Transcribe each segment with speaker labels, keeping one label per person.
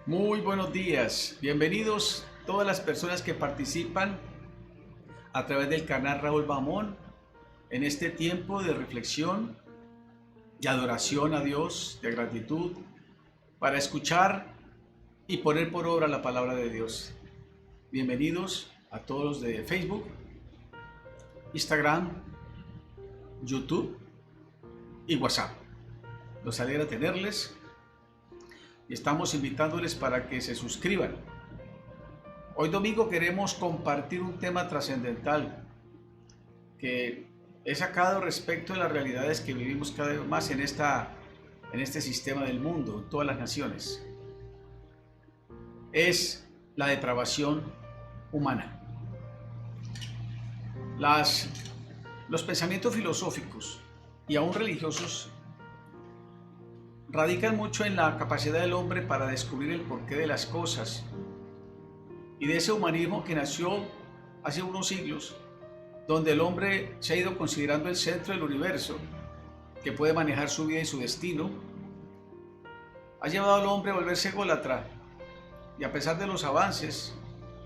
Speaker 1: Muy buenos días, bienvenidos todas las personas que participan a través del canal Raúl Bamón en este tiempo de reflexión, de adoración a Dios, de gratitud, para escuchar y poner por obra la palabra de Dios. Bienvenidos a todos los de Facebook, Instagram, YouTube y WhatsApp. Los alegra tenerles y estamos invitándoles para que se suscriban. Hoy domingo queremos compartir un tema trascendental que he sacado respecto de las realidades que vivimos cada vez más en este sistema del mundo, en todas las naciones. Es la depravación humana. Los pensamientos filosóficos y aún religiosos radican mucho en la capacidad del hombre para descubrir el porqué de las cosas y de ese humanismo que nació hace unos siglos, donde el hombre se ha ido considerando el centro del universo, que puede manejar su vida y su destino, ha llevado al hombre a volverse ególatra, y a pesar de los avances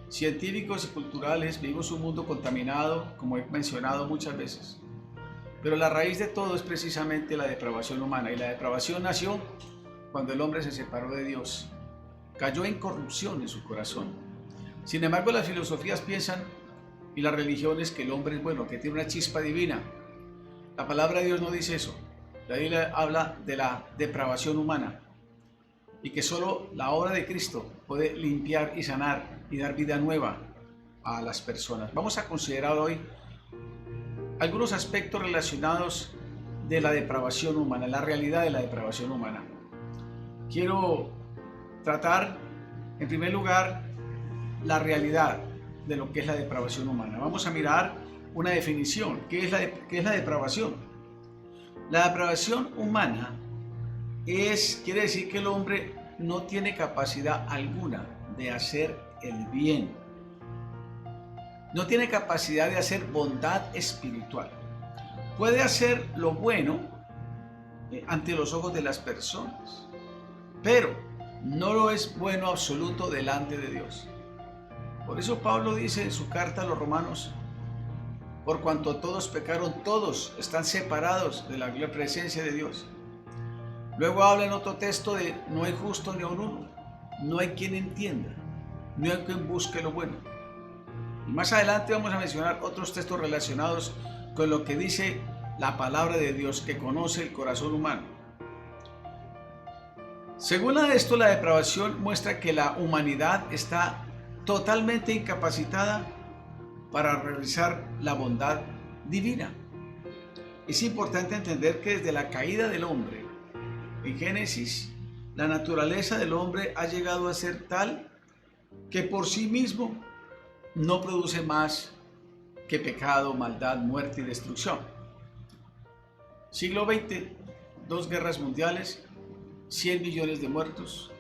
Speaker 1: científicos y culturales, vivimos un mundo contaminado, como he mencionado muchas veces. Pero la raíz de todo es precisamente la depravación humana, y la depravación nació cuando el hombre se separó de Dios, cayó en corrupción en su corazón. Sin embargo, las filosofías piensan y las religiones que el hombre es bueno, que tiene una chispa divina. La palabra de Dios no dice eso. La Biblia habla de la depravación humana y que solo la obra de Cristo puede limpiar y sanar y dar vida nueva a las personas. Vamos a considerar hoy algunos aspectos relacionados de la depravación humana, la realidad de la depravación humana. Quiero tratar, en primer lugar, la realidad de lo que es la depravación humana. Vamos a mirar una definición. ¿Qué es la depravación? La depravación humana quiere decir que el hombre no tiene capacidad alguna de hacer el bien. No tiene capacidad de hacer bondad espiritual. Puede hacer lo bueno ante los ojos de las personas, pero no lo es bueno absoluto delante de Dios. Por eso Pablo dice en su carta a los Romanos: por cuanto todos pecaron, todos están separados de la presencia de Dios. Luego habla en otro texto de no hay justo ni aun uno, no hay quien entienda, no hay quien busque lo bueno. Y más adelante vamos a mencionar otros textos relacionados con lo que dice la palabra de Dios, que conoce el corazón humano. Según esto, la depravación muestra que la humanidad está totalmente incapacitada para realizar la bondad divina. Es importante entender que desde la caída del hombre, en Génesis, la naturaleza del hombre ha llegado a ser tal que por sí mismo no produce más que pecado, maldad, muerte y destrucción. Siglo XX, 2 guerras mundiales, 100 millones de muertos.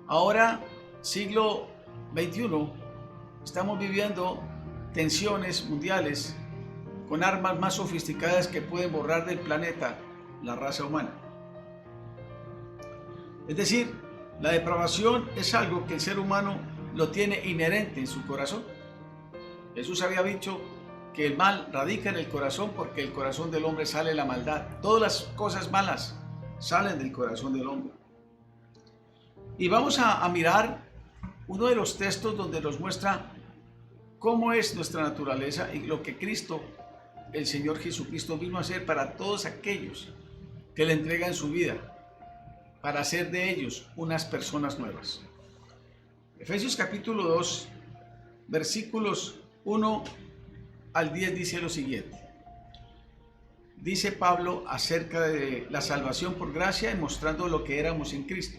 Speaker 1: Ahora, siglo XXI, estamos viviendo tensiones mundiales con armas más sofisticadas que pueden borrar del planeta la raza humana. Es decir, la depravación es algo que el ser humano lo tiene inherente en su corazón. Jesús había dicho que el mal radica en el corazón, porque del corazón del hombre sale la maldad. Todas las cosas malas salen del corazón del hombre. Y vamos a mirar uno de los textos donde nos muestra cómo es nuestra naturaleza y lo que Cristo, el Señor Jesucristo, vino a hacer para todos aquellos que le entregan su vida, para hacer de ellos unas personas nuevas. Efesios capítulo 2, versículos 1 al 10 dice lo siguiente. Dice Pablo acerca de la salvación por gracia y mostrando lo que éramos en Cristo.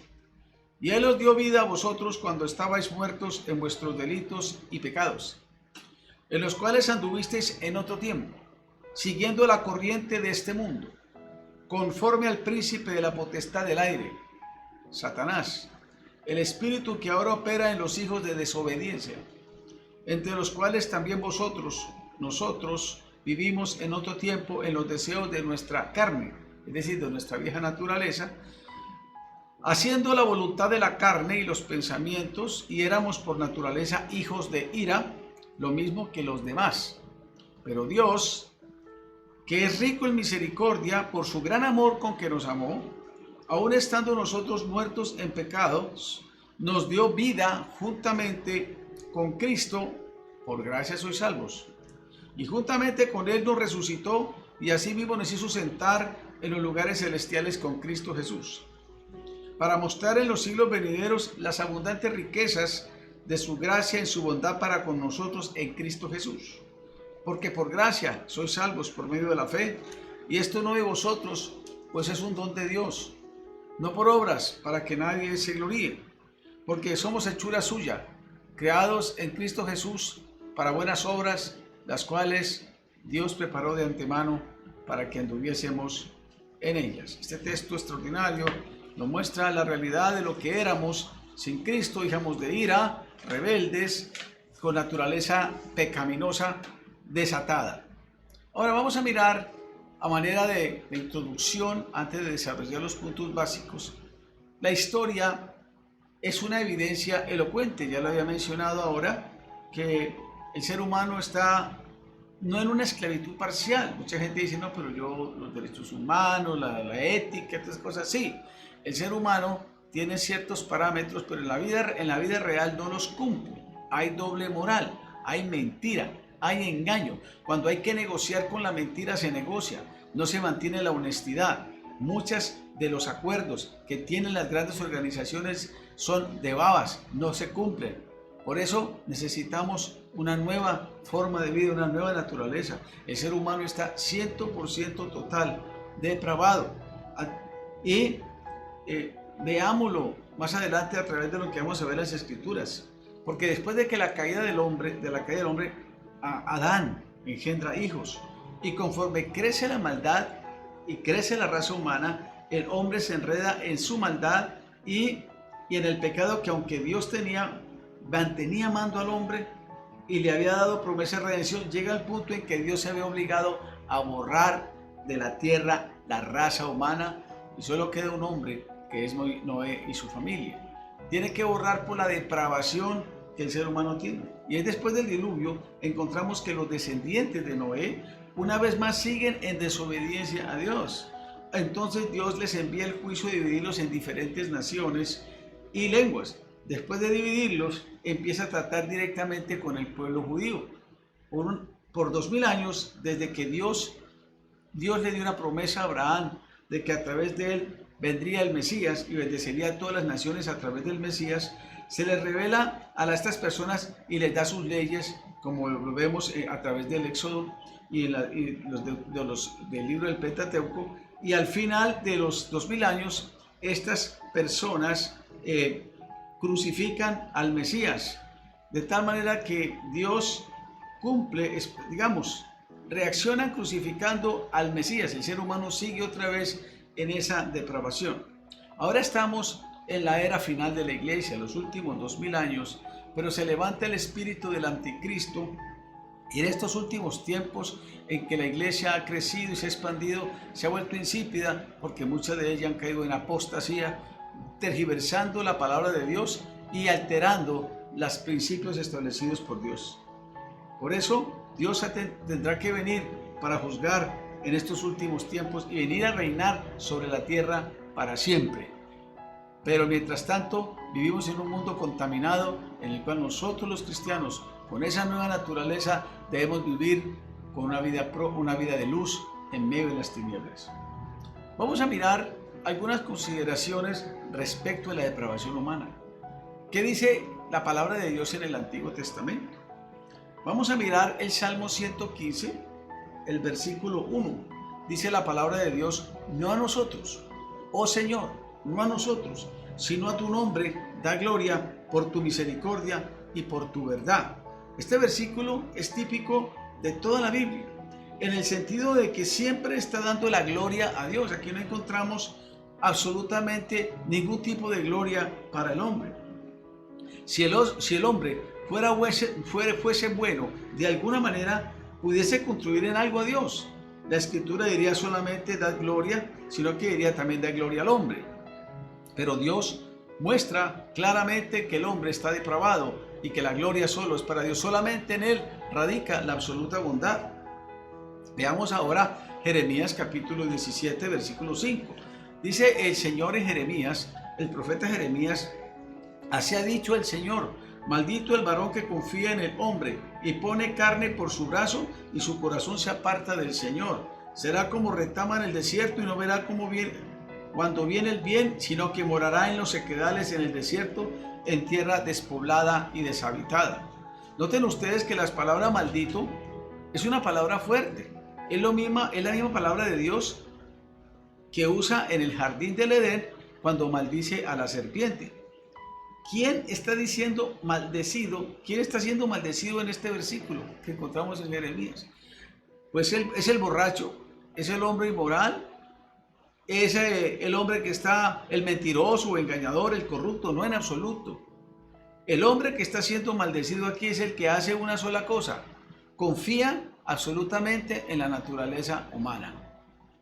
Speaker 1: Y Él os dio vida a vosotros cuando estabais muertos en vuestros delitos y pecados, en los cuales anduvisteis en otro tiempo, siguiendo la corriente de este mundo, conforme al príncipe de la potestad del aire, Satanás, el espíritu que ahora opera en los hijos de desobediencia, entre los cuales también nosotros vivimos en otro tiempo en los deseos de nuestra carne, es decir, de nuestra vieja naturaleza, haciendo la voluntad de la carne y los pensamientos, y éramos por naturaleza hijos de ira, lo mismo que los demás. Pero Dios, que es rico en misericordia, por su gran amor con que nos amó, aun estando nosotros muertos en pecados, nos dio vida juntamente con Cristo, por gracia sois salvos. Y juntamente con Él nos resucitó, y asimismo nos hizo sentar en los lugares celestiales con Cristo Jesús, para mostrar en los siglos venideros las abundantes riquezas de su gracia en su bondad para con nosotros en Cristo Jesús. Porque por gracia sois salvos por medio de la fe, y esto no de vosotros, pues es un don de Dios, no por obras, para que nadie se gloríe, porque somos hechura suya, creados en Cristo Jesús para buenas obras, las cuales Dios preparó de antemano para que anduviésemos en ellas. Este texto extraordinario nos muestra la realidad de lo que éramos sin Cristo, hijos de ira, rebeldes, con naturaleza pecaminosa desatada. Ahora vamos a mirar a manera de introducción, antes de desarrollar los puntos básicos. La historia es una evidencia elocuente, ya lo había mencionado ahora, que el ser humano está no en una esclavitud parcial. Mucha gente dice, no, pero yo, los derechos humanos, la ética, estas cosas, sí. El ser humano tiene ciertos parámetros, pero en la vida real no los cumple. Hay doble moral, hay mentira, hay engaño. Cuando hay que negociar con la mentira se negocia, no se mantiene la honestidad. Muchos de los acuerdos que tienen las grandes organizaciones son de babas, no se cumplen. Por eso necesitamos una nueva forma de vida, una nueva naturaleza. El ser humano está 100% total depravado. Y veámoslo más adelante a través de lo que vamos a ver en las Escrituras. Porque después de la caída del hombre, Adán engendra hijos. Y conforme crece la maldad y crece la raza humana, el hombre se enreda en su maldad y en el pecado que, aunque Dios mantenía amando al hombre y le había dado promesa de redención, llega al punto en que Dios se ve obligado a borrar de la tierra la raza humana, y solo queda un hombre, que es Noé y su familia. Tiene que borrar por la depravación que el ser humano tiene. Y es después del diluvio encontramos que los descendientes de Noé una vez más siguen en desobediencia a Dios. Entonces Dios les envía el juicio de dividirlos en diferentes naciones y lenguas. Después de dividirlos, empieza a tratar directamente con el pueblo judío. Por 2000 años, desde que Dios le dio una promesa a Abraham de que a través de él vendría el Mesías y bendecería a todas las naciones a través del Mesías, se les revela a estas personas y les da sus leyes, como lo vemos a través del Éxodo y del libro del Pentateuco. Y al final de los 2000 años, estas personas crucifican al Mesías, de tal manera que Dios cumple, reaccionan crucificando al Mesías. El ser humano sigue otra vez en esa depravación. Ahora estamos en la era final de la iglesia, los últimos 2000 años, pero se levanta el espíritu del anticristo, y en estos últimos tiempos en que la iglesia ha crecido y se ha expandido, se ha vuelto insípida porque muchas de ellas han caído en apostasía, tergiversando la palabra de Dios y alterando los principios establecidos por Dios. Por eso Dios tendrá que venir para juzgar en estos últimos tiempos y venir a reinar sobre la tierra para siempre. Pero mientras tanto vivimos en un mundo contaminado en el cual nosotros los cristianos, con esa nueva naturaleza, debemos vivir con una vida de luz en medio de las tinieblas. Vamos a mirar algunas consideraciones respecto a la depravación humana. ¿Qué dice la palabra de Dios en el Antiguo Testamento? Vamos a mirar el Salmo 115, el versículo 1. Dice la palabra de Dios: no a nosotros, oh Señor, no a nosotros, sino a tu nombre da gloria por tu misericordia y por tu verdad. Este versículo es típico de toda la Biblia, en el sentido de que siempre está dando la gloria a Dios. Aquí no encontramos absolutamente ningún tipo de gloria para el hombre. Si el hombre fuese bueno, de alguna manera pudiese contribuir en algo a Dios, la Escritura diría solamente da gloria, sino que diría también da gloria al hombre. Pero Dios muestra claramente que el hombre está depravado y que la gloria solo es para Dios. Solamente en Él radica la absoluta bondad. Veamos ahora Jeremías capítulo 17, versículo 5. Dice el Señor en Jeremías, el profeta Jeremías: así ha dicho el Señor, maldito el varón que confía en el hombre y pone carne por su brazo y su corazón se aparta del Señor. Será como retama en el desierto y no verá cuando viene el bien, sino que morará en los sequedales en el desierto, en tierra despoblada y deshabitada. Noten ustedes que la palabra maldito es una palabra fuerte. Es la misma palabra de Dios que usa en el jardín del Edén cuando maldice a la serpiente. ¿Quién está diciendo maldecido? ¿Quién está siendo maldecido en este versículo que encontramos en Jeremías? Pues es el borracho, es el hombre inmoral, es el hombre que está, el mentiroso, el engañador, el corrupto. No, en absoluto. El hombre que está siendo maldecido aquí es el que hace una sola cosa: confía absolutamente en la naturaleza humana.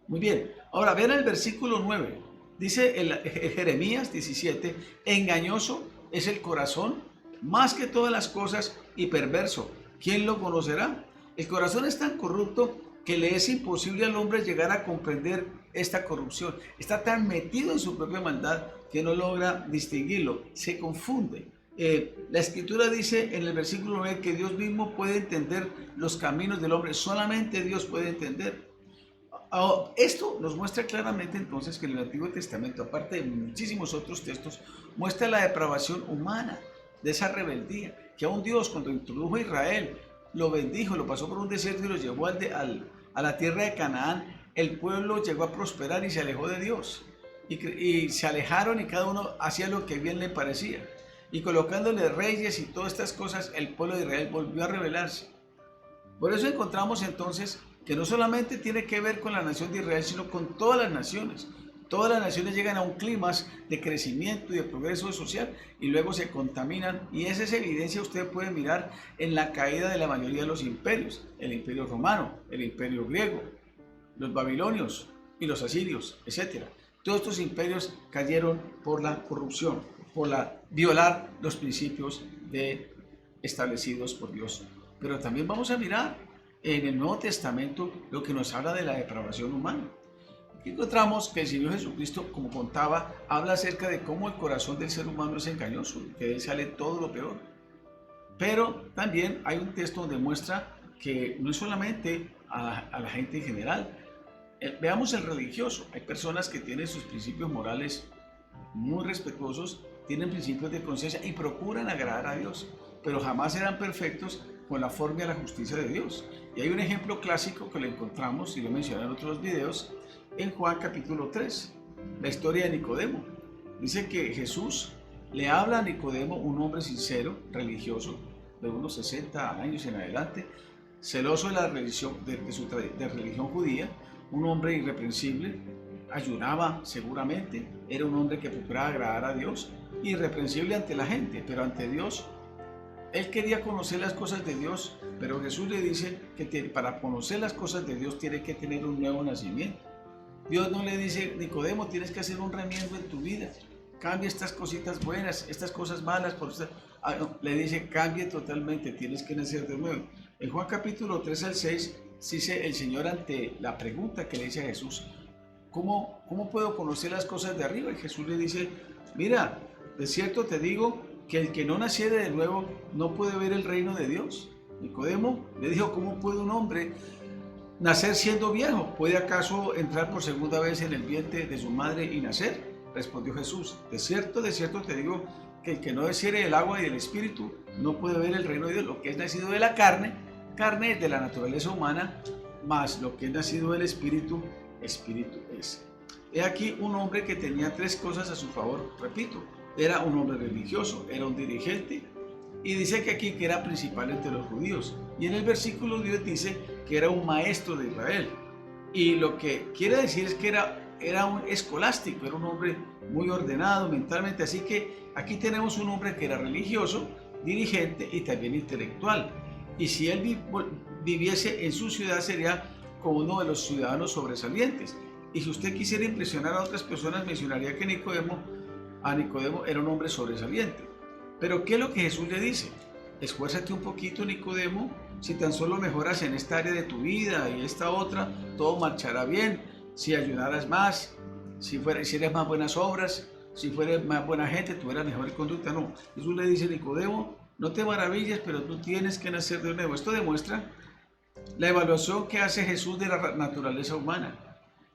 Speaker 1: Muy bien, ahora vean el versículo 9. Dice el Jeremías 17: engañoso es el corazón más que todas las cosas y perverso. ¿Quién lo conocerá? El corazón es tan corrupto que le es imposible al hombre llegar a comprender esta corrupción. Está tan metido en su propia maldad que no logra distinguirlo, se confunde. La escritura dice en el versículo 9 que Dios mismo puede entender los caminos del hombre. Solamente Dios puede entender. Esto nos muestra claramente entonces que en el Antiguo Testamento, aparte de muchísimos otros textos, muestra la depravación humana, de esa rebeldía, que aún Dios, cuando introdujo a Israel, lo bendijo, lo pasó por un desierto y lo llevó a la tierra de Canaán. El pueblo llegó a prosperar y se alejó de Dios, y se alejaron y cada uno hacía lo que bien le parecía, y colocándole reyes y todas estas cosas, el pueblo de Israel volvió a rebelarse. Por eso encontramos entonces que no solamente tiene que ver con la nación de Israel, sino con todas las naciones. Todas las naciones llegan a un clima de crecimiento y de progreso social y luego se contaminan, y esa es evidencia usted puede mirar en la caída de la mayoría de los imperios: el imperio romano, el imperio griego, los babilonios y los asirios, etc. Todos estos imperios cayeron por la corrupción, por violar los principios establecidos por Dios. Pero también vamos a mirar en el Nuevo Testamento lo que nos habla de la depravación humana. Aquí encontramos que el Señor Jesucristo, como contaba, habla acerca de cómo el corazón del ser humano es engañoso, que de él sale todo lo peor. Pero también hay un texto donde muestra que no es solamente a la gente en general. Veamos el religioso. Hay personas que tienen sus principios morales muy respetuosos, tienen principios de conciencia y procuran agradar a Dios, pero jamás serán perfectos conforme a la justicia de Dios. Y hay un ejemplo clásico que lo encontramos, y lo mencioné en otros videos, en Juan capítulo 3, la historia de Nicodemo. Dice que Jesús le habla a Nicodemo, un hombre sincero, religioso, de unos 60 años en adelante, celoso de la religión, de religión judía, un hombre irreprensible, ayunaba seguramente, era un hombre que procuraba agradar a Dios, irreprensible ante la gente, pero ante Dios, él quería conocer las cosas de Dios, pero Jesús le dice que para conocer las cosas de Dios tiene que tener un nuevo nacimiento. Dios no le dice: Nicodemo, tienes que hacer un remiendo en tu vida, cambia estas cositas buenas, estas cosas malas, no, le dice: cambie totalmente, tienes que nacer de nuevo. En Juan capítulo 3 al 6, dice el Señor ante la pregunta que le dice a Jesús: ¿Cómo puedo conocer las cosas de arriba? Y Jesús le dice: mira, de cierto te digo que el que no naciere de nuevo no puede ver el reino de Dios. Nicodemo le dijo: ¿cómo puede un hombre nacer siendo viejo? ¿Puede acaso entrar por segunda vez en el vientre de su madre y nacer? Respondió Jesús: de cierto te digo que el que no naciere del agua y del espíritu no puede ver el reino de Dios. Lo que es nacido de la carne es de la naturaleza humana, mas lo que es nacido del espíritu, espíritu es. He aquí un hombre que tenía tres cosas a su favor. Repito, era un hombre religioso, era un dirigente, y dice que aquí que era principal entre los judíos. Y en el versículo 10 dice que era un maestro de Israel. Y lo que quiere decir es que era un escolástico, era un hombre muy ordenado mentalmente. Así que aquí tenemos un hombre que era religioso, dirigente y también intelectual. Y si él viviese en su ciudad, sería como uno de los ciudadanos sobresalientes. Y si usted quisiera impresionar a otras personas, mencionaría que Nicodemo a Nicodemo era un hombre sobresaliente. Pero ¿qué es lo que Jesús le dice? Esfuérzate un poquito, Nicodemo, si tan solo mejoras en esta área de tu vida y esta otra, todo marchará bien. Si ayunaras más, si eres más buenas obras, si fueras más buena gente, tuvieras mejor conducta. No, Jesús le dice a Nicodemo, no te maravilles, pero tú tienes que nacer de nuevo. Esto demuestra la evaluación que hace Jesús de la naturaleza humana.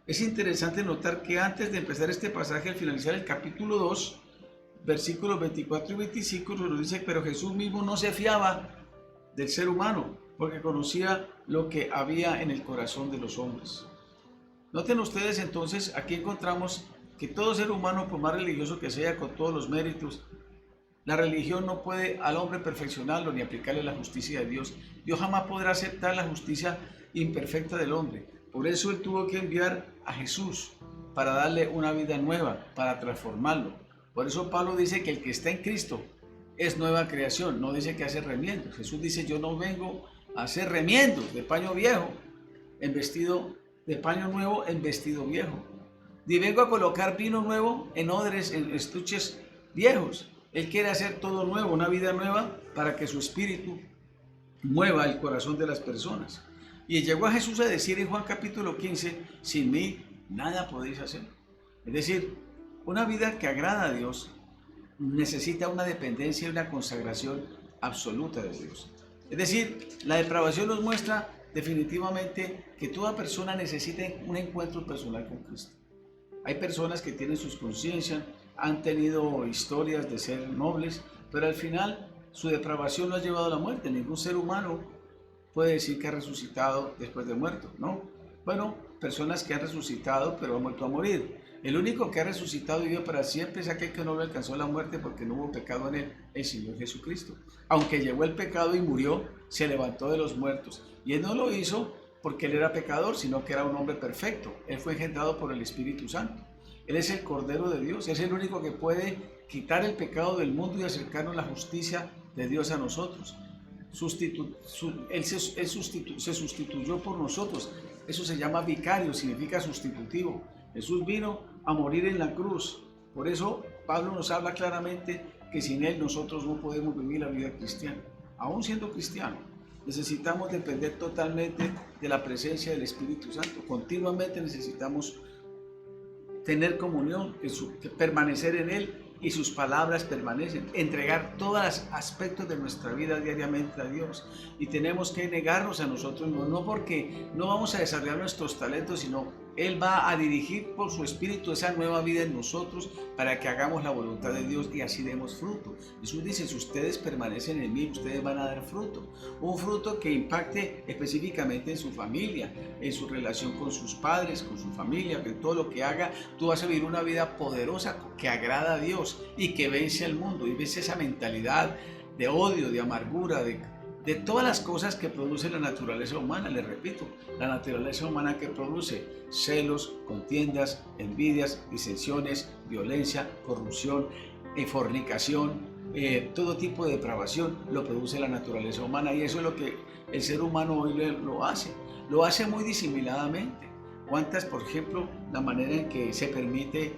Speaker 1: Es interesante notar que antes de empezar este pasaje, al finalizar el capítulo 2, versículos 24 y 25, nos dice, pero Jesús mismo no se fiaba del ser humano, porque conocía lo que había en el corazón de los hombres. Noten ustedes entonces, aquí encontramos que todo ser humano, por más religioso que sea, con todos los méritos, la religión no puede al hombre perfeccionarlo ni aplicarle la justicia de Dios. Dios jamás podrá aceptar la justicia imperfecta del hombre. Por eso Él tuvo que enviar a Jesús para darle una vida nueva, para transformarlo. Por eso Pablo dice que el que está en Cristo es nueva creación, no dice que hace remiendos. Jesús dice, yo no vengo a hacer remiendos de paño viejo en vestido, de paño nuevo en vestido viejo. Ni vengo a colocar vino nuevo en odres, en estuches viejos. Él quiere hacer todo nuevo, una vida nueva, para que su espíritu mueva el corazón de las personas. Y llegó a Jesús a decir en Juan capítulo 15, sin mí nada podéis hacer. Es decir, una vida que agrada a Dios necesita una dependencia y una consagración absoluta de Dios. Es decir, la depravación nos muestra definitivamente que toda persona necesita un encuentro personal con Cristo. Hay personas que tienen sus conciencias, han tenido historias de ser nobles, pero al final su depravación lo ha llevado a la muerte. Ningún ser humano puede decir que ha resucitado después de muerto, ¿no? Bueno, personas que han resucitado pero han vuelto a morir. El único que ha resucitado y vive para siempre es aquel que no le alcanzó la muerte porque no hubo pecado en él, el Señor Jesucristo. Aunque llegó el pecado y murió, se levantó de los muertos. Y él no lo hizo porque él era pecador, sino que era un hombre perfecto. Él fue engendrado por el Espíritu Santo. Él es el Cordero de Dios, es el único que puede quitar el pecado del mundo y acercarnos la justicia de Dios a nosotros. Él se sustituyó por nosotros. Eso se llama vicario, significa sustitutivo. Jesús vino a morir en la cruz. Por eso Pablo nos habla claramente que sin Él nosotros no podemos vivir la vida cristiana. Aún siendo cristiano, necesitamos depender totalmente de la presencia del Espíritu Santo. Continuamente necesitamos tener comunión, permanecer en Él y sus palabras permanecen, entregar todos los aspectos de nuestra vida diariamente a Dios. Y tenemos que negarnos a nosotros, no porque no vamos a desarrollar nuestros talentos, sino Él va a dirigir por su Espíritu esa nueva vida en nosotros para que hagamos la voluntad de Dios y así demos fruto. Jesús dice, si ustedes permanecen en mí, ustedes van a dar fruto. Un fruto que impacte específicamente en su familia, en su relación con sus padres, con su familia, que en todo lo que haga, tú vas a vivir una vida poderosa que agrada a Dios y que vence al mundo y vence esa mentalidad de odio, de amargura, de todas las cosas que produce la naturaleza humana. Les repito, la naturaleza humana que produce celos, contiendas, envidias, disensiones, violencia, corrupción, fornicación, todo tipo de depravación lo produce la naturaleza humana, y eso es lo que el ser humano hoy lo hace muy disimuladamente. ¿Cuántas, por ejemplo, la manera en que se permite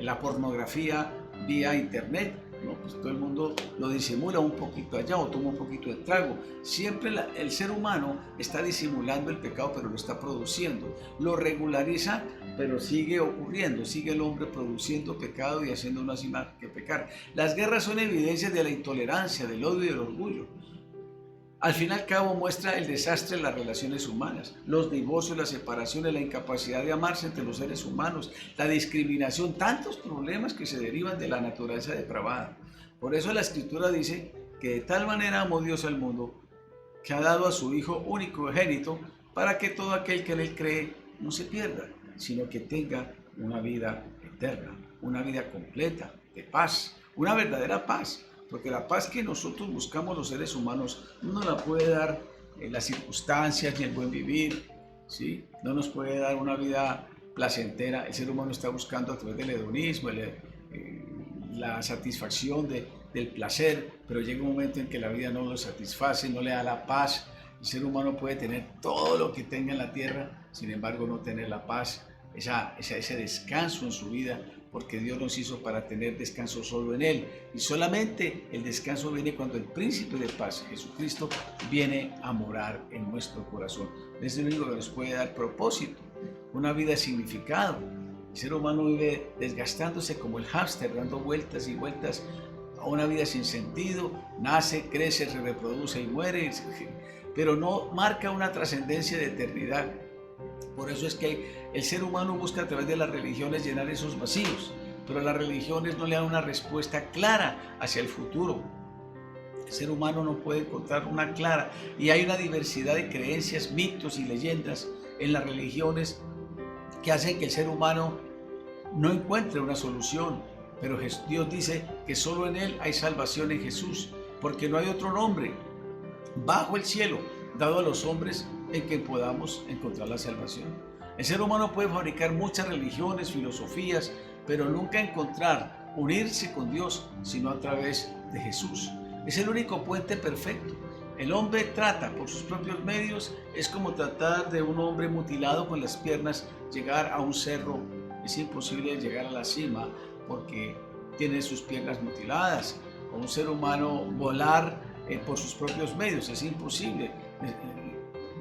Speaker 1: la pornografía vía internet? No, pues todo el mundo lo disimula un poquito allá o toma un poquito de trago. Siempre el ser humano está disimulando el pecado, pero lo está produciendo. Lo regulariza, pero sigue ocurriendo. Sigue el hombre produciendo pecado y haciendo más y más que pecar. Las guerras son evidencias de la intolerancia, del odio y del orgullo. Al fin y al cabo muestra el desastre de las relaciones humanas, los divorcios, las separaciones, la incapacidad de amarse entre los seres humanos, la discriminación, tantos problemas que se derivan de la naturaleza depravada. Por eso la Escritura dice que de tal manera amó Dios al mundo que ha dado a su Hijo unigénito para que todo aquel que en Él cree no se pierda, sino que tenga una vida eterna, una vida completa, de paz, una verdadera paz. Porque la paz que nosotros buscamos los seres humanos no nos la puede dar las circunstancias ni el buen vivir, ¿sí? No nos puede dar una vida placentera. El ser humano está buscando a través del hedonismo, la satisfacción del placer, pero llega un momento en que la vida no lo satisface, no le da la paz. El ser humano puede tener todo lo que tenga en la tierra, sin embargo no tener la paz, ese descanso en su vida, porque Dios nos hizo para tener descanso solo en Él. Y solamente el descanso viene cuando el Príncipe de Paz, Jesucristo, viene a morar en nuestro corazón. Es el único que nos puede dar propósito, una vida de significado. El ser humano vive desgastándose como el hámster, dando vueltas y vueltas a una vida sin sentido. Nace, crece, se reproduce y muere, pero no marca una trascendencia de eternidad. Por eso es que el ser humano busca a través de las religiones llenar esos vacíos, pero las religiones no le dan una respuesta clara hacia el futuro. El ser humano no puede encontrar una clara, y hay una diversidad de creencias, mitos y leyendas en las religiones que hacen que el ser humano no encuentre una solución. Pero Dios dice que solo en Él hay salvación, en Jesús, porque no hay otro nombre bajo el cielo dado a los hombres en que podamos encontrar la salvación. El ser humano puede fabricar muchas religiones, filosofías, pero nunca encontrar unirse con Dios sino a través de Jesús. Es el único puente perfecto. El hombre trata por sus propios medios, es como tratar de un hombre mutilado con las piernas llegar a un cerro. Es imposible llegar a la cima porque tiene sus piernas mutiladas. O un ser humano volar por sus propios medios, es imposible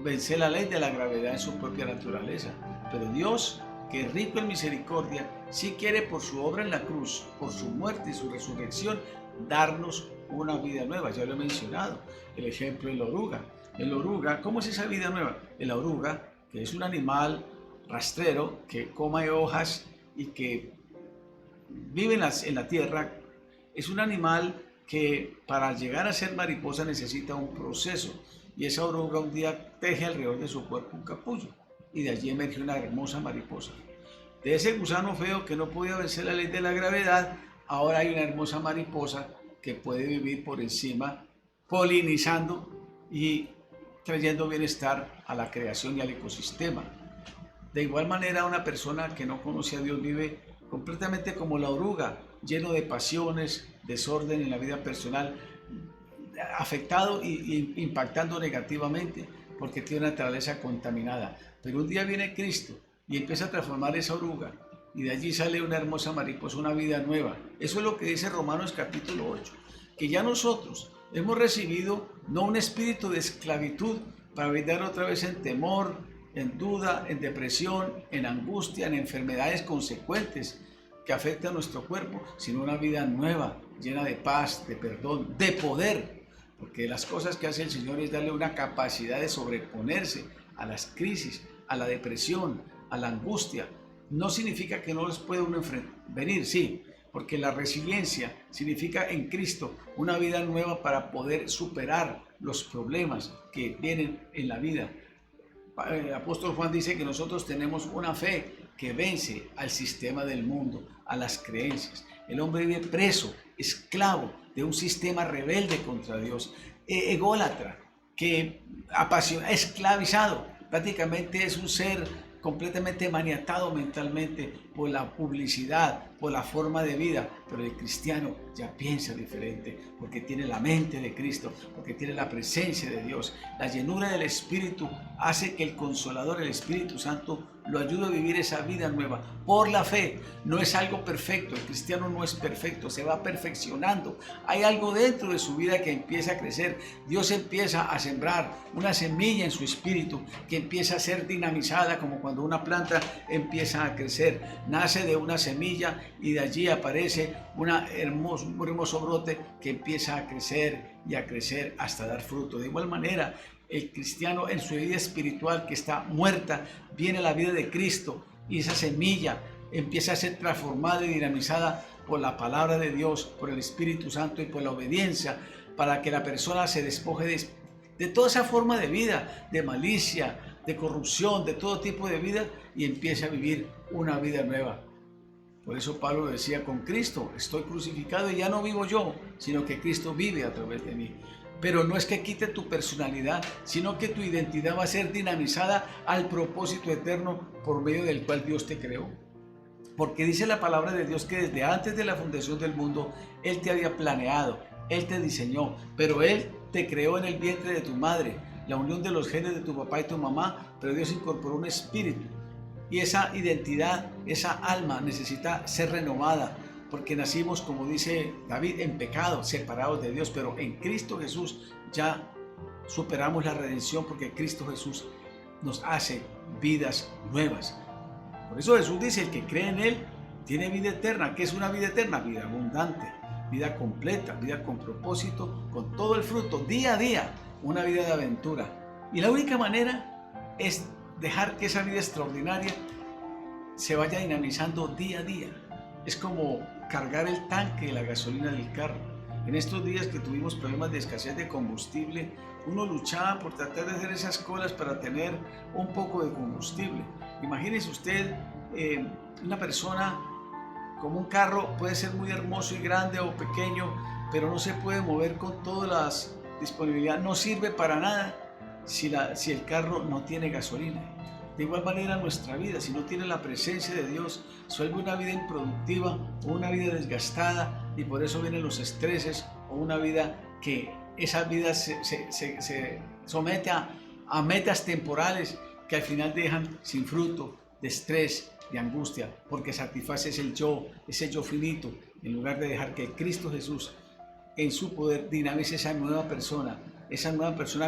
Speaker 1: vencer la ley de la gravedad en su propia naturaleza. Pero Dios, que es rico en misericordia, sí quiere por su obra en la cruz, por su muerte y su resurrección, darnos una vida nueva. Ya lo he mencionado, el ejemplo de la oruga. El oruga, ¿cómo es esa vida nueva? La oruga, que es un animal rastrero que come hojas y que vive en la tierra, es un animal que para llegar a ser mariposa necesita un proceso, y esa oruga un día teje alrededor de su cuerpo un capullo y de allí emerge una hermosa mariposa. De ese gusano feo que no podía vencer la ley de la gravedad, ahora hay una hermosa mariposa que puede vivir por encima, polinizando y trayendo bienestar a la creación y al ecosistema. De igual manera, una persona que no conoce a Dios vive completamente como la oruga, lleno de pasiones, desorden en la vida personal, afectado y impactando negativamente porque tiene una naturaleza contaminada. Pero un día viene Cristo y empieza a transformar esa oruga y de allí sale una hermosa mariposa, una vida nueva. Eso es lo que dice Romanos capítulo 8, que ya nosotros hemos recibido no un espíritu de esclavitud para vivir otra vez en temor, en duda, en depresión, en angustia, en enfermedades consecuentes que afectan a nuestro cuerpo, sino una vida nueva, llena de paz, de perdón, de poder, porque las cosas que hace el Señor es darle una capacidad de sobreponerse a las crisis, a la depresión, a la angustia. No significa que no les pueda uno venir, sí, porque la resiliencia significa en Cristo una vida nueva para poder superar los problemas que vienen en la vida. El apóstol Juan dice que nosotros tenemos una fe que vence al sistema del mundo, a las creencias. El hombre vive preso, esclavo de un sistema rebelde contra Dios, ególatra, que apasiona, esclavizado. Prácticamente es un ser completamente maniatado mentalmente por la publicidad, por la forma de vida. Pero el cristiano ya piensa diferente porque tiene la mente de Cristo, porque tiene la presencia de Dios. La llenura del Espíritu hace que el Consolador, el Espíritu Santo, lo ayude a vivir esa vida nueva por la fe. No es algo perfecto, el cristiano no es perfecto, se va perfeccionando. Hay algo dentro de su vida que empieza a crecer. Dios empieza a sembrar una semilla en su espíritu que empieza a ser dinamizada, como cuando una planta empieza a crecer. Nace de una semilla y de allí aparece un hermoso brote que empieza a crecer y a crecer hasta dar fruto. De igual manera, el cristiano en su vida espiritual que está muerta, viene la vida de Cristo y esa semilla empieza a ser transformada y dinamizada por la palabra de Dios, por el Espíritu Santo y por la obediencia, para que la persona se despoje de toda esa forma de vida, de malicia, de corrupción, de todo tipo de vida, y empiece a vivir una vida nueva. Por eso Pablo decía: con Cristo estoy crucificado y ya no vivo yo, sino que Cristo vive a través de mí. Pero no es que quite tu personalidad, sino que tu identidad va a ser dinamizada al propósito eterno por medio del cual Dios te creó. Porque dice la palabra de Dios que desde antes de la fundación del mundo, Él te había planeado, Él te diseñó, pero Él te creó en el vientre de tu madre, la unión de los genes de tu papá y tu mamá, pero Dios incorporó un espíritu Y esa identidad, esa alma necesita ser renovada, porque nacimos, como dice David, en pecado, separados de Dios, pero en Cristo Jesús ya superamos la redención, porque Cristo Jesús nos hace vidas nuevas. Por eso Jesús dice, el que cree en Él tiene vida eterna. ¿Qué es una vida eterna? Vida abundante, vida completa, vida con propósito, con todo el fruto, día a día, una vida de aventura. Y la única manera es dejar que esa vida extraordinaria se vaya dinamizando día a día. Es como cargar el tanque de la gasolina del carro. En estos días que tuvimos problemas de escasez de combustible, uno luchaba por tratar de hacer esas colas para tener un poco de combustible. Imagínese usted, una persona como un carro puede ser muy hermoso y grande o pequeño, pero no se puede mover con todas las disponibilidades. No sirve para nada si el carro no tiene gasolina. De igual manera nuestra vida, si no tiene la presencia de Dios, se vuelve una vida improductiva o una vida desgastada, y por eso vienen los estreses, o una vida que esa vida se somete a metas temporales que al final dejan sin fruto, de estrés, de angustia, porque satisface ese yo finito, en lugar de dejar que Cristo Jesús en su poder dinamice esa nueva persona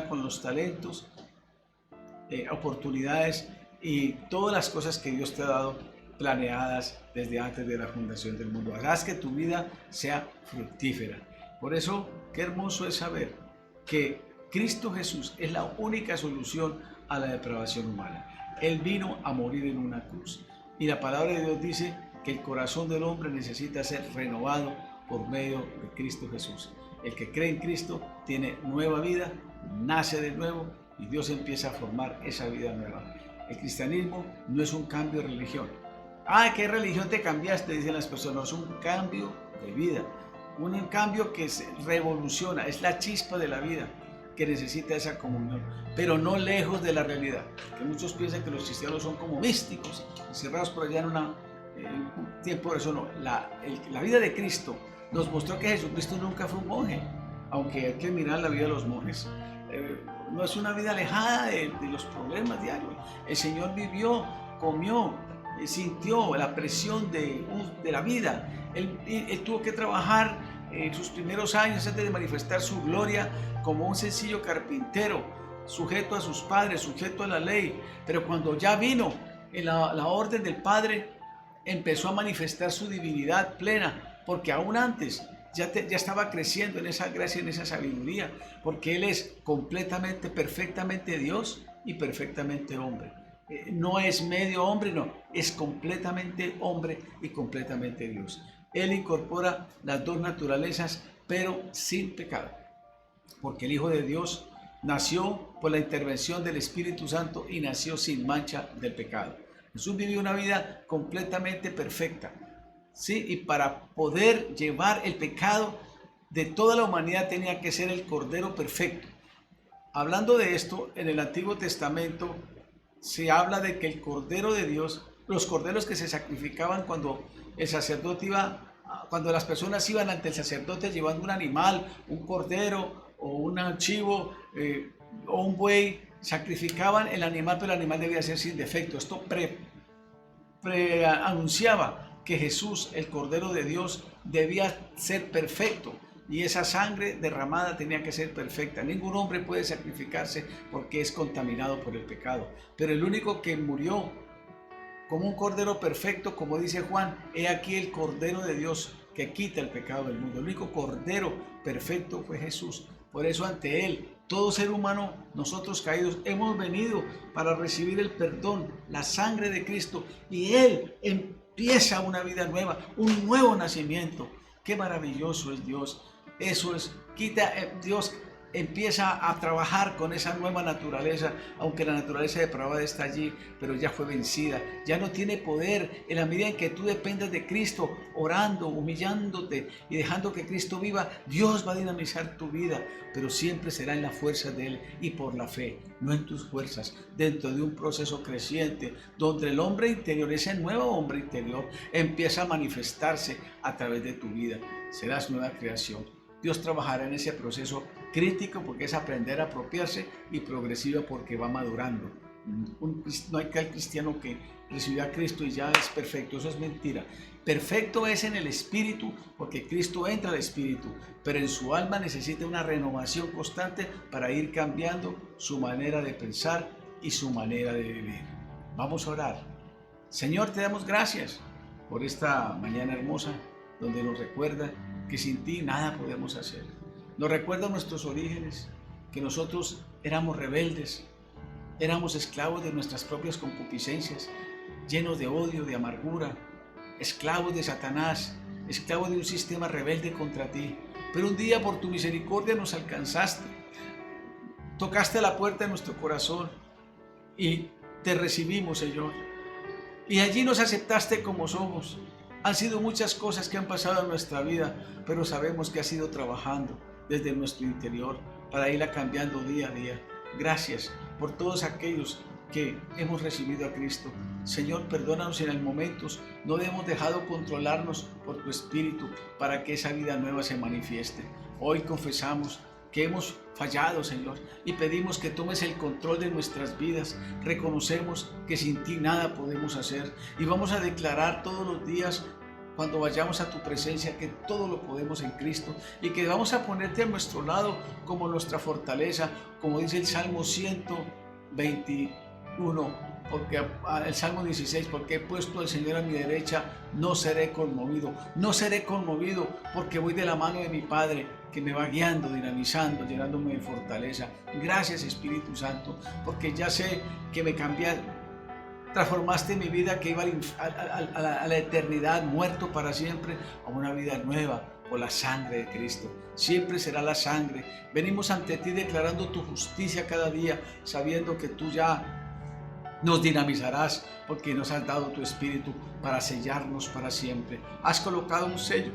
Speaker 1: con los talentos, oportunidades y todas las cosas que Dios te ha dado planeadas desde antes de la fundación del mundo. Haz que tu vida sea fructífera. Por eso, qué hermoso es saber que Cristo Jesús es la única solución a la depravación humana. Él vino a morir en una cruz. Y la palabra de Dios dice que el corazón del hombre necesita ser renovado por medio de Cristo Jesús. El que cree en Cristo tiene nueva vida, nace de nuevo, y Dios empieza a formar esa vida nueva. El cristianismo no es un cambio de religión. ¿Qué religión te cambiaste?, dicen las personas. Es un cambio de vida, un cambio que se revoluciona, es la chispa de la vida que necesita esa comunión, pero no lejos de la realidad. Que muchos piensan que los cristianos son como místicos, encerrados por allá en un tiempo. Eso no. La vida de Cristo nos mostró que Jesucristo nunca fue un monje, aunque hay que mirar la vida de los monjes. No es una vida alejada de los problemas diarios. El Señor vivió, comió, sintió la presión de la vida. Él tuvo que trabajar en sus primeros años antes de manifestar su gloria como un sencillo carpintero, sujeto a sus padres, sujeto a la ley. Pero cuando ya vino en la orden del Padre, empezó a manifestar su divinidad plena, porque aún antes ya estaba creciendo en esa gracia, en esa sabiduría, porque Él es completamente, perfectamente Dios y perfectamente hombre. No es medio hombre, no, es completamente hombre y completamente Dios. Él incorpora las dos naturalezas, pero sin pecado, porque el Hijo de Dios nació por la intervención del Espíritu Santo y nació sin mancha del pecado. Jesús vivió una vida completamente perfecta, ¿sí? Y para poder llevar el pecado de toda la humanidad tenía que ser el Cordero perfecto. Hablando de esto, en el Antiguo Testamento se habla de que el Cordero de Dios, los corderos que se sacrificaban cuando el sacerdote cuando las personas iban ante el sacerdote llevando un animal, un cordero o un chivo o un buey, sacrificaban el animal, pero el animal debía ser sin defecto. Esto anunciaba que Jesús, el Cordero de Dios, debía ser perfecto, y esa sangre derramada tenía que ser perfecta. Ningún hombre puede sacrificarse porque es contaminado por el pecado, pero el único que murió como un Cordero perfecto, como dice Juan, he aquí el Cordero de Dios que quita el pecado del mundo. El único Cordero perfecto fue Jesús. Por eso ante Él, todo ser humano, nosotros caídos, hemos venido para recibir el perdón, la sangre de Cristo, y Él empieza una vida nueva, un nuevo nacimiento. Qué maravilloso es Dios. Eso es, Dios empieza a trabajar con esa nueva naturaleza, aunque la naturaleza depravada está allí, pero ya fue vencida, ya no tiene poder. En la medida en que tú dependas de Cristo, orando, humillándote y dejando que Cristo viva, Dios va a dinamizar tu vida, pero siempre será en la fuerza de Él y por la fe, no en tus fuerzas, dentro de un proceso creciente, donde el hombre interior, ese nuevo hombre interior, empieza a manifestarse a través de tu vida. Serás nueva creación. Dios trabajará en ese proceso crítico, porque es aprender a apropiarse, y progresivo porque va madurando. No hay tal cristiano que recibió a Cristo y ya es perfecto. Eso es mentira. Perfecto es en el espíritu, porque Cristo entra al espíritu, pero en su alma necesita una renovación constante para ir cambiando su manera de pensar y su manera de vivir. Vamos a orar. Señor, te damos gracias por esta mañana hermosa, donde nos recuerda que sin ti nada podemos hacer. Nos recuerda nuestros orígenes, que nosotros éramos rebeldes, éramos esclavos de nuestras propias concupiscencias, llenos de odio, de amargura, esclavos de Satanás, esclavos de un sistema rebelde contra ti. Pero un día por tu misericordia nos alcanzaste, tocaste la puerta de nuestro corazón y te recibimos, Señor. Y allí nos aceptaste como somos. Han sido muchas cosas que han pasado en nuestra vida, pero sabemos que has ido trabajando desde nuestro interior para irla cambiando día a día. Gracias por todos aquellos que hemos recibido a Cristo. Señor, perdónanos en momentos no hemos dejado controlarnos por tu Espíritu para que esa vida nueva se manifieste. Hoy confesamos que hemos fallado, Señor, y pedimos que tomes el control de nuestras vidas. Reconocemos que sin ti nada podemos hacer y vamos a declarar todos los días, cuando vayamos a tu presencia, que todo lo podemos en Cristo y que vamos a ponerte a nuestro lado como nuestra fortaleza, como dice el Salmo 121, porque el Salmo 16, porque he puesto al Señor a mi derecha, no seré conmovido, no seré conmovido, porque voy de la mano de mi Padre, que me va guiando, dinamizando, llenándome de fortaleza. Gracias, Espíritu Santo, porque ya sé que me cambiaste, transformaste mi vida, que iba a la eternidad, muerto para siempre, a una vida nueva por la sangre de Cristo. Siempre será la sangre. Venimos ante ti declarando tu justicia cada día, sabiendo que tú ya nos dinamizarás, porque nos has dado tu Espíritu para sellarnos para siempre. Has colocado un sello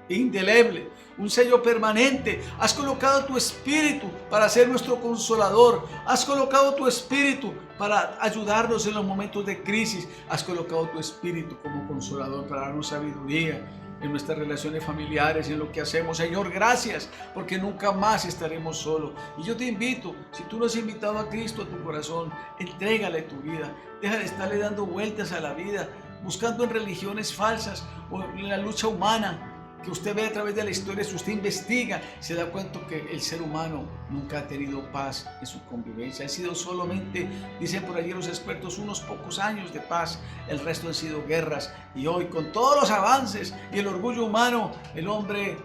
Speaker 1: indeleble, un sello permanente. Has colocado tu Espíritu para ser nuestro consolador. Has colocado tu Espíritu para ayudarnos en los momentos de crisis. Has colocado tu Espíritu como consolador para darnos sabiduría en nuestras relaciones familiares, en lo que hacemos. Señor, gracias, porque nunca más estaremos solos. Y yo te invito, si tú no has invitado a Cristo a tu corazón, entrégale tu vida. Deja de estarle dando vueltas a la vida, buscando en religiones falsas o en la lucha humana que usted ve a través de la historia. Si usted investiga, se da cuenta que el ser humano nunca ha tenido paz en su convivencia. Han sido solamente, dicen por allí los expertos, unos pocos años de paz. El resto han sido guerras. Y hoy, con todos los avances y el orgullo humano, el hombre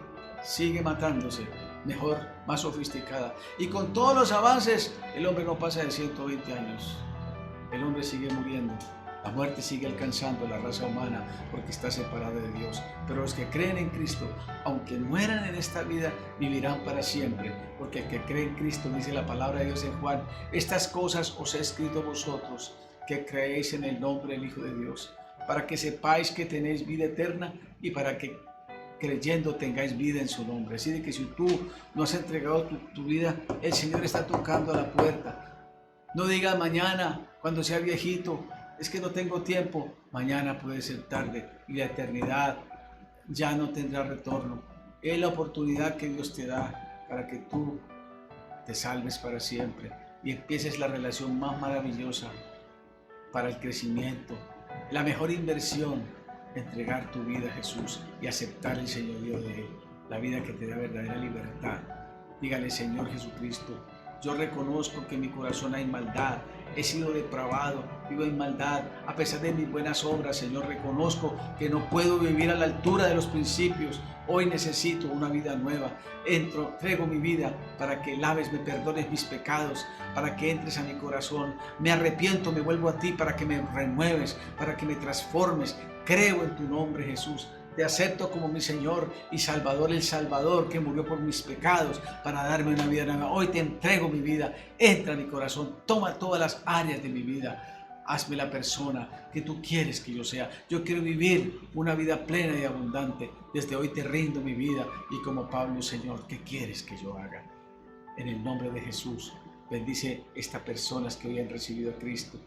Speaker 1: sigue matándose. Mejor, más sofisticada. Y con todos los avances, el hombre no pasa de 120 años. El hombre sigue muriendo. La muerte sigue alcanzando a la raza humana porque está separada de Dios. Pero los que creen en Cristo, aunque mueran en esta vida, vivirán para siempre. Porque el que cree en Cristo, dice la palabra de Dios en Juan, estas cosas os he escrito vosotros, que creéis en el nombre del Hijo de Dios, para que sepáis que tenéis vida eterna y para que creyendo tengáis vida en su nombre. Así de que si tú no has entregado tu vida, el Señor está tocando a la puerta. No digas mañana, cuando sea viejito, es que no tengo tiempo. Mañana puede ser tarde y la eternidad ya no tendrá retorno. Es la oportunidad que Dios te da para que tú te salves para siempre y empieces la relación más maravillosa para el crecimiento. La mejor inversión, entregar tu vida a Jesús y aceptar el señorío de Él, la vida que te da verdadera libertad. Dígale: Señor Jesucristo, yo reconozco que en mi corazón hay maldad, he sido depravado, vivo en maldad, a pesar de mis buenas obras. Señor, reconozco que no puedo vivir a la altura de los principios. Hoy necesito una vida nueva. Entrego mi vida para que laves, me perdones mis pecados, para que entres a mi corazón. Me arrepiento, me vuelvo a ti para que me renueves, para que me transformes. Creo en tu nombre, Jesús. Te acepto como mi Señor y Salvador, el Salvador que murió por mis pecados para darme una vida nueva. Hoy te entrego mi vida, entra a mi corazón, toma todas las áreas de mi vida. Hazme la persona que tú quieres que yo sea. Yo quiero vivir una vida plena y abundante. Desde hoy te rindo mi vida y como Pablo: Señor, ¿qué quieres que yo haga? En el nombre de Jesús, bendice estas personas que hoy han recibido a Cristo,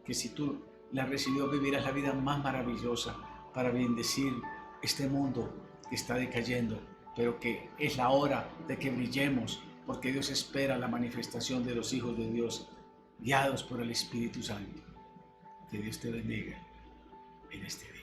Speaker 1: que si tú la has recibido, vivirás la vida más maravillosa para bendecir este mundo que está decayendo, pero que es la hora de que brillemos, porque Dios espera la manifestación de los hijos de Dios guiados por el Espíritu Santo. Que Dios te bendiga en este día.